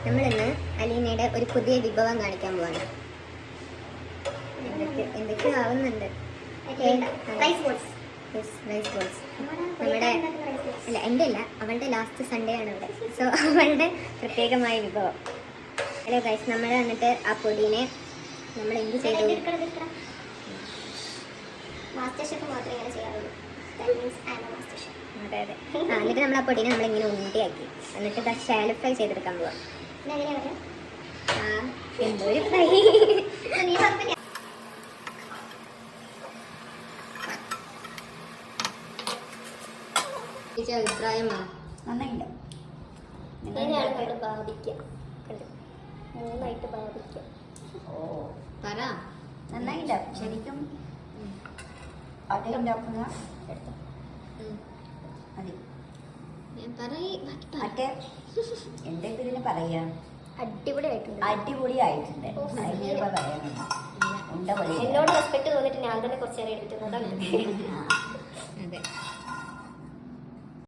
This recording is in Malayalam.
നമ്മളിന്ന് അലീനയുടെ ഒരു പുതിയ വിഭവം കാണിക്കാൻ പോവാണ്. എന്തൊക്കെ ആവുന്നുണ്ട്. നമ്മുടെ അല്ല എൻ്റെ അല്ല, അവളുടെ ലാസ്റ്റ് സൺഡേ ആണ് ഇവിടെ. സോ അവളുടെ പ്രത്യേകമായ വിഭവം. ഹലോ ഗൈസ്, നമ്മൾ വന്നിട്ട് ആ പൊടിനെ നമ്മൾ എന്ത് ചെയ്തു? മാസ്റ്റർ ഷെഫ് മാത്രമേ ഇങ്ങനെ ചെയ്യാറുള്ളൂ. അതെ അതെ. എന്നിട്ട് നമ്മൾ ആ പൊടിനെ നമ്മളിങ്ങനെ ഉണ്ടിയാക്കി എന്നിട്ട് ഷാലോ ഫ്രൈ ചെയ്തെടുക്കാൻ പോവാം. എന്തോ ഒരു ഫ്രൈ. അഭിപ്രായമാണ് നന്നായിട്ട് പറ. നന്നായില്ല ശരിക്കും. അത് ഉണ്ടാക്കുന്ന മറ്റേ എന്റെ ഇതിന് പറയാ അടിപൊളിയായിട്ടുണ്ട്. അടിപൊളിയായിട്ടുണ്ട്. അതിനിപ്പോ പറയാനുണ്ട്. എന്നോട് റെസ്പെക്ട് തോന്നിട്ട് ഞാൻ തന്നെ കുറച്ചേരം എടുക്കുന്നത്.